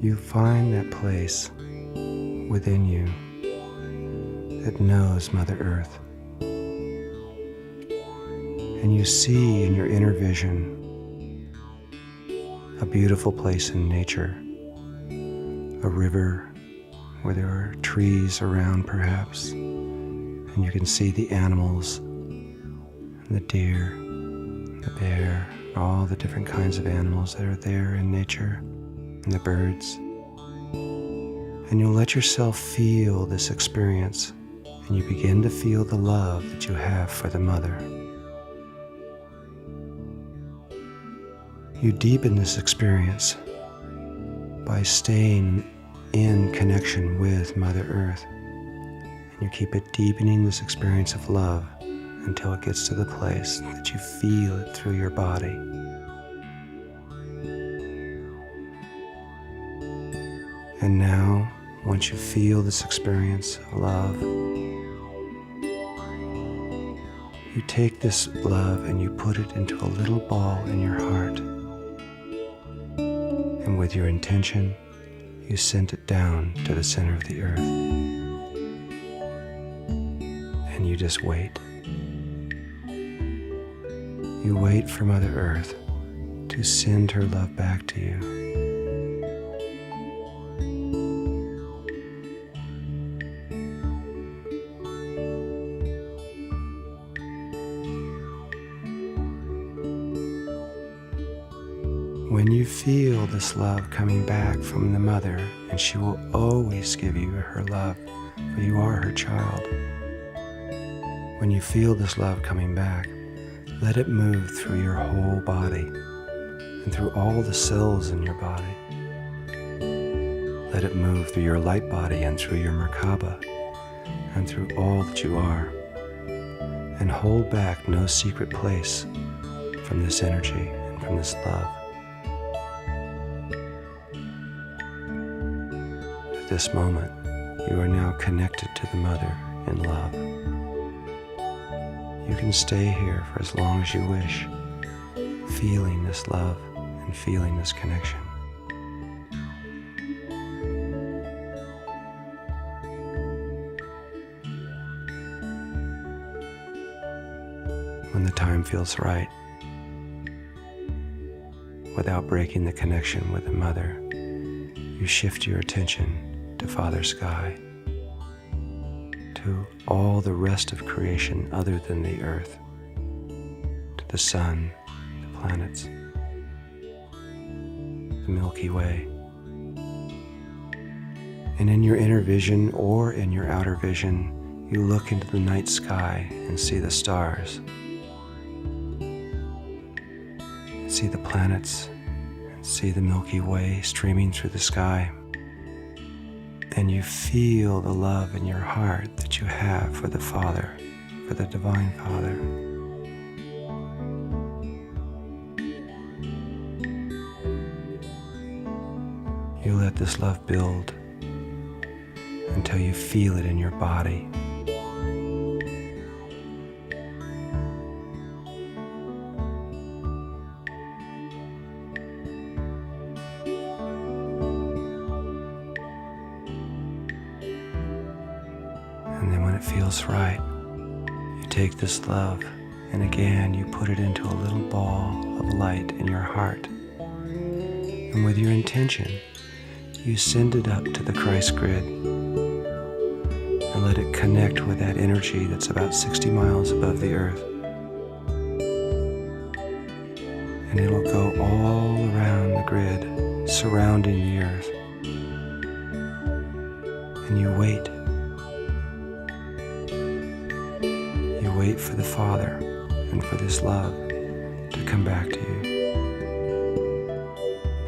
you find that place within you that knows Mother Earth. And you see in your inner vision a beautiful place in nature, a river where there are trees around perhaps, and you can see the animals, and the deer, the bear, all the different kinds of animals that are there in nature, and the birds. And you'll let yourself feel this experience, and you begin to feel the love that you have for the mother. You deepen this experience by staying in connection with Mother Earth, and you keep it deepening this experience of love until it gets to the place that you feel it through your body. And now, once you feel this experience of love, you take this love and you put it into a little ball in your heart. And with your intention, you send it down to the center of the earth. And you just wait. You wait for Mother Earth to send her love back to you. When you feel this love coming back from the mother, and she will always give you her love, for you are her child. When you feel this love coming back, let it move through your whole body and through all the cells in your body. Let it move through your light body and through your Merkaba and through all that you are. And hold back no secret place from this energy and from this love. At this moment, you are now connected to the mother in love. You can stay here for as long as you wish, feeling this love and feeling this connection. When the time feels right, without breaking the connection with the mother, you shift your attention to Father Sky, to all the rest of creation other than the earth, to the sun, the planets, the Milky Way. And in your inner vision or in your outer vision, you look into the night sky and see the stars, and see the planets, and see the Milky Way streaming through the sky. And you feel the love in your heart that you have for the Father, for the Divine Father. You let this love build until you feel it in your body. And then when it feels right, you take this love and again you put it into a little ball of light in your heart. And with your intention, you send it up to the Christ grid and let it connect with that energy that's about 60 miles above the earth. And it'll go all around the grid, surrounding the earth. And you wait. You wait for the Father and for this love to come back to you.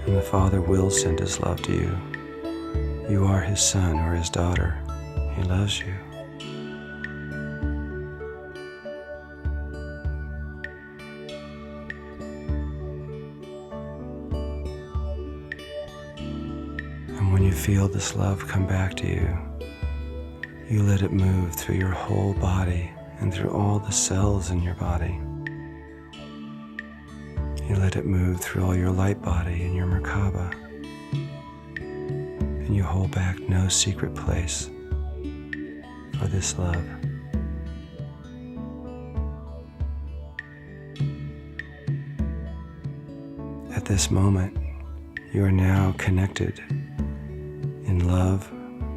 And the Father will send His love to you. You are His son or His daughter. He loves you. And when you feel this love come back to you, you let it move through your whole body and through all the cells in your body. You let it move through all your light body and your Merkaba. and you hold back no secret place for this love. At this moment, you are now connected in love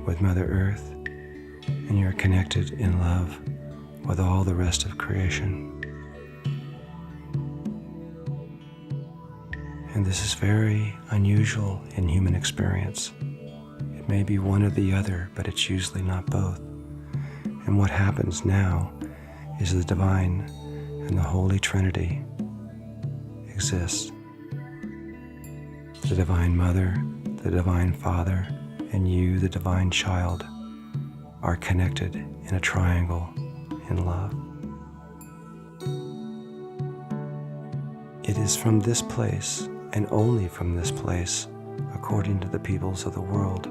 with Mother Earth, and you are connected in love with all the rest of creation. And this is very unusual in human experience. It may be one or the other, but it's usually not both. And what happens now is the divine and the Holy Trinity exists. The Divine Mother, the Divine Father, and you, the Divine Child, are connected in a triangle in love. It is from this place, and only from this place, according to the peoples of the world,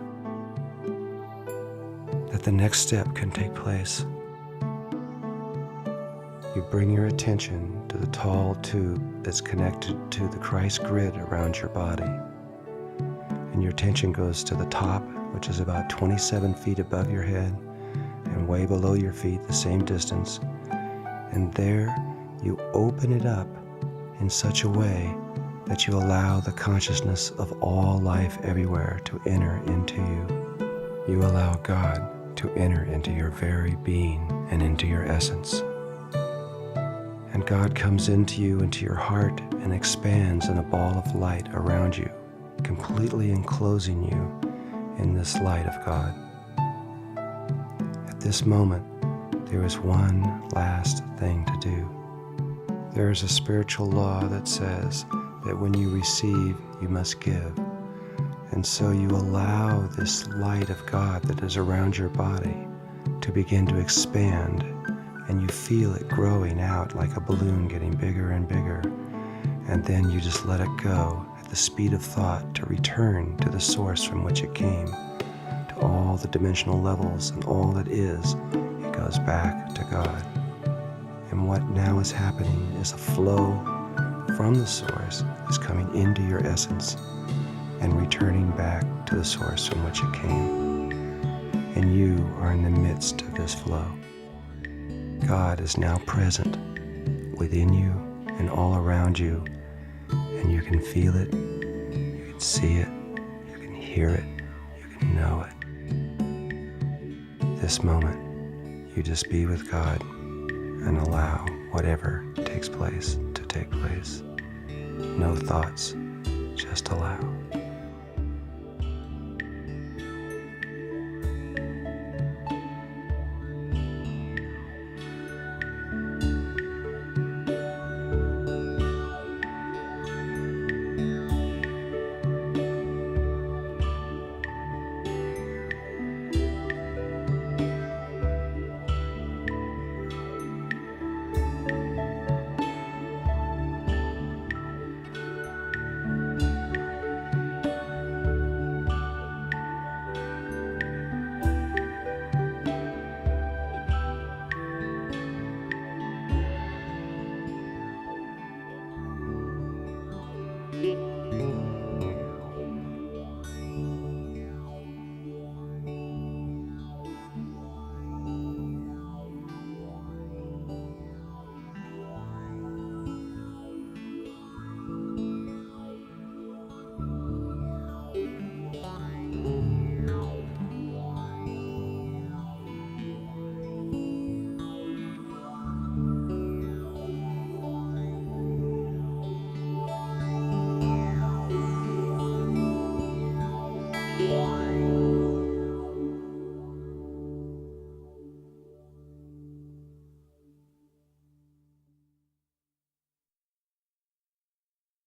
that the next step can take place. You bring your attention to the tall tube that's connected to the Christ grid around your body. And your attention goes to the top, which is about 27 feet above your head, and way below your feet, the same distance. And there you open it up in such a way that you allow the consciousness of all life everywhere to enter into you. You allow God to enter into your very being and into your essence. And God comes into you, into your heart, and expands in a ball of light around you, completely enclosing you in this light of God. At this moment, there is one last thing to do. There is a spiritual law that says that when you receive, you must give. And so you allow this light of God that is around your body to begin to expand, and you feel it growing out like a balloon, getting bigger and bigger. And then you just let it go at the speed of thought to return to the source from which it came, to all the dimensional levels and all that is. It goes back to God. And what now is happening is a flow from the source is coming into your essence and returning back to the source from which it came. And you are in the midst of this flow. God is now present within you and all around you, and you can feel it, you can see it, you can hear it, you can know it. This moment, you just be with God and allow whatever takes place to take place. No thoughts, just allow.